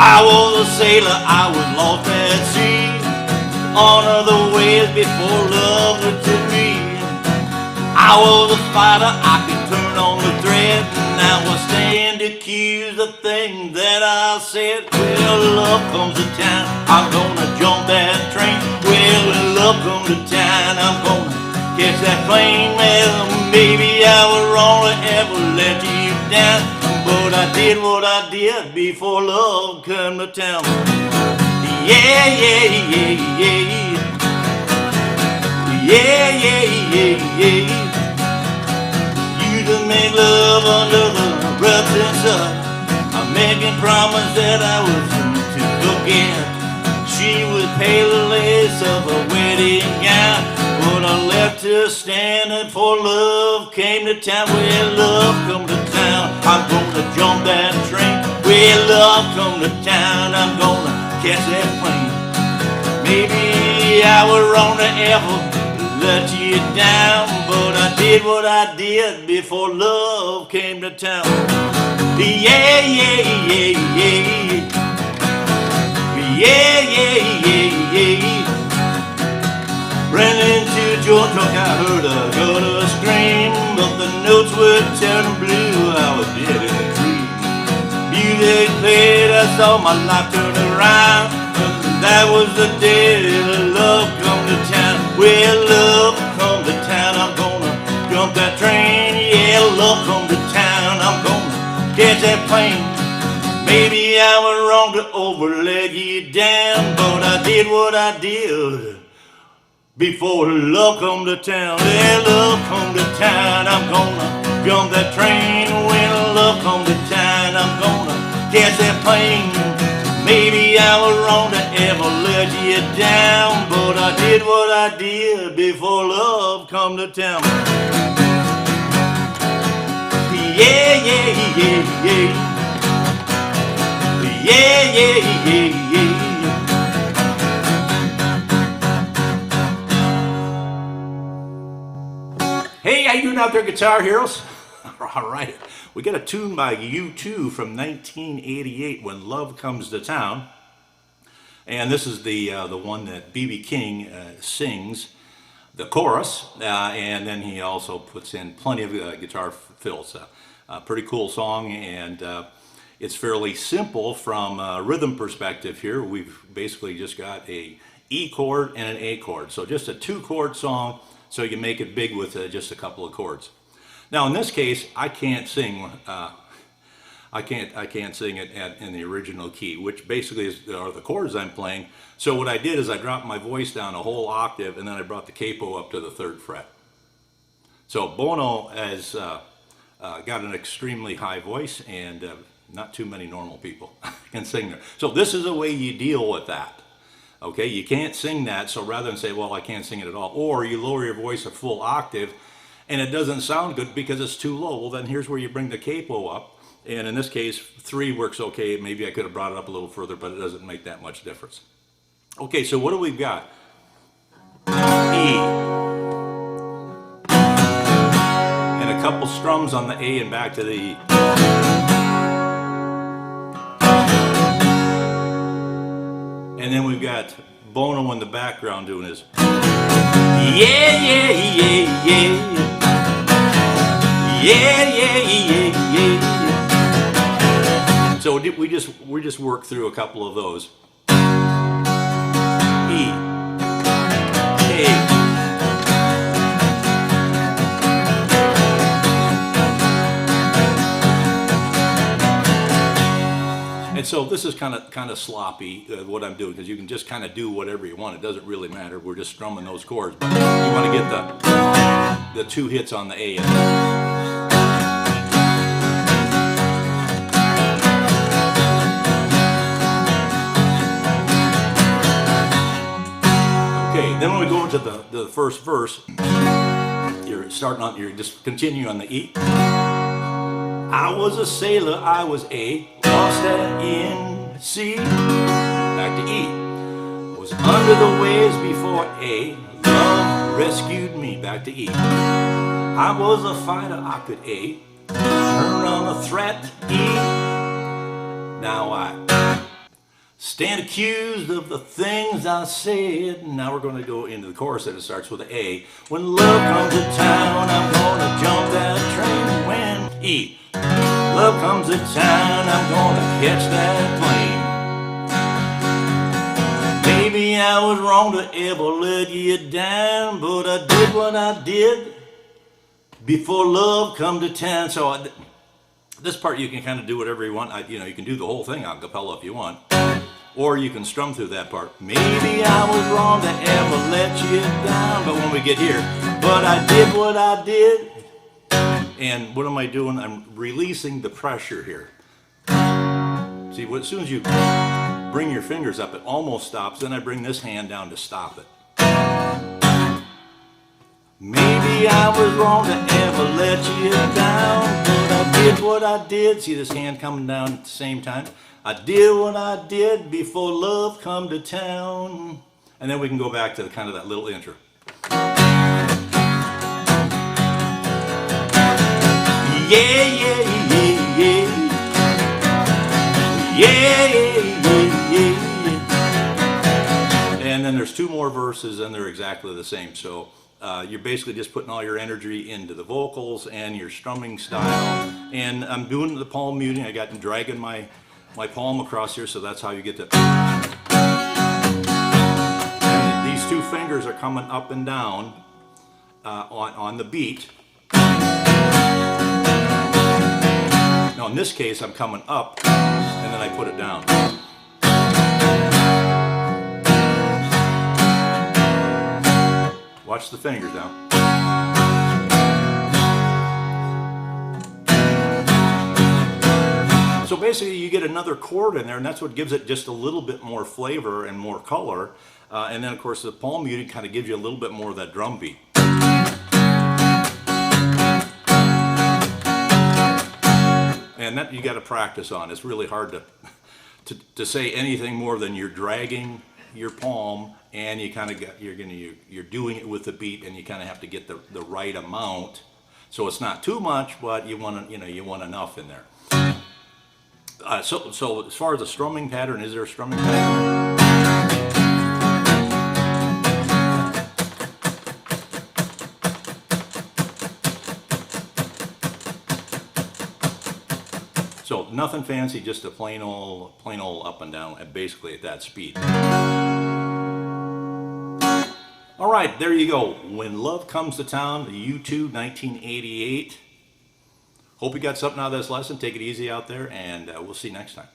I was a sailor, I was lost at sea, on other ways before love would to me. I was a fighter, I could turn on the thread, and I was stand accused of things that I said. Well, love comes to town, I'm gonna jump that train. Well, when love comes to town, I'm gonna catch that plane. Well, maybe I was wrong to ever let you down, but I did what I did before love come to town. Yeah, yeah, yeah, yeah. Yeah, yeah, yeah, yeah. You to make love under the rough and sun. I'm making promise that I was to forget. She would pay the lace of a wedding gown, but I left her standing for love came to town. Well, love come to town, I'm gonna jump that train. Well, love come to town, I'm gonna catch that plane. Maybe I was wrong to ever let you down, but I did what I did before love came to town. Yeah, yeah, yeah, yeah. Yeah, yeah, yeah, yeah. Ran into George, look, I heard a gutter scream, but the notes were turning blue. I was dead in a dream. Music played, I saw my life turn around. That was the day that love come to town. Well, love come to town, I'm gonna jump that train. Yeah, love come to town, I'm gonna catch that plane. Maybe I was wrong to overleg you down, but I did what I did before love come to town. Yeah, love come to town, I'm gonna jump that train. When love come to town, I'm gonna catch that plane. Maybe I was wrong to ever let you down, but I did what I did before love come to town. Yeah, yeah, yeah, yeah. Yeah, yeah, yeah, yeah. Hey, how you doing out there, Guitar Heroes? All right, we got a tune by U2 from 1988, When Love Comes to Town, and this is the one that B.B. King sings the chorus, and then he also puts in plenty of guitar fills. Pretty cool song, and it's fairly simple from a rhythm perspective here. We've basically just got a E chord and an A chord, so just a 2-chord song, so you can make it big with just a couple of chords. Now in this case, I can't sing. I can't sing it in the original key, which basically are the chords I'm playing. So what I did is I dropped my voice down a whole octave, and then I brought the capo up to the 3rd fret. So Bono has got an extremely high voice, and not too many normal people can sing there. So this is the way you deal with that. Okay, you can't sing that, so rather than say, well, I can't sing it at all, or you lower your voice a full octave and it doesn't sound good because it's too low, well then here's where you bring the capo up, and in this case 3 works okay. Maybe I could have brought it up a little further, but it doesn't make that much difference. Okay, so what do we got? E, and a couple strums on the A and back to the E. And then we've got Bono in the background doing his yeah, yeah, yeah, yeah. Yeah, yeah, yeah, yeah. So we just work through a couple of those. E, A. And so this is kind of sloppy, what I'm doing, because you can just kind of do whatever you want. It doesn't really matter. We're just strumming those chords. But you want to get the 2 hits on the A. Okay, then when we go into the first verse, you're just continue on the E. I was a sailor, I was a lost in sea. Back to E. Was under the waves before A. Love rescued me. Back to E. I was a fighter, I could A. Turn on a threat, E. Now I Stand accused of the things I said. Now we're going to go into the chorus and it starts with an A. When love comes to town, I'm going to jump that train. When E. Love comes to town, I'm going to catch that plane. Maybe I was wrong to ever let you down, but I did what I did before love come to town. So this part you can kind of do whatever you want. You can do the whole thing a cappella if you want. Or you can strum through that part. Maybe I was wrong to ever let you down. But when we get here, but I did what I did. And what am I doing? I'm releasing the pressure here. See, as soon as you bring your fingers up, it almost stops. Then I bring this hand down to stop it. Maybe I was wrong to ever let you down. But I did what I did. See this hand coming down at the same time? I did what I did before love come to town. And then we can go back to kind of that little intro. Yeah, yeah, yeah, yeah. Yeah, yeah, yeah, yeah. And then there's two more verses and they're exactly the same. So you're basically just putting all your energy into the vocals and your strumming style. And I'm doing the palm muting. I got dragging my palm across here, so that's how you get to. And these two fingers are coming up and down on the beat. Now in this case, I'm coming up and then I put it down. Watch the fingers now. So basically you get another chord in there, and that's what gives it just a little bit more flavor and more color. And then of course the palm muting kind of gives you a little bit more of that drum beat. And that you got to practice on. It's really hard to say anything more than you're dragging your palm, and you kind of you're doing it with the beat, and you kind of have to get the right amount. So it's not too much, but you want enough in there. So as far as the strumming pattern, is there a strumming pattern? So nothing fancy, just a plain old up and down, basically at that speed. All right, there you go. When Love Comes to Town, the U2 1988. Hope you got something out of this lesson. Take it easy out there, and we'll see you next time.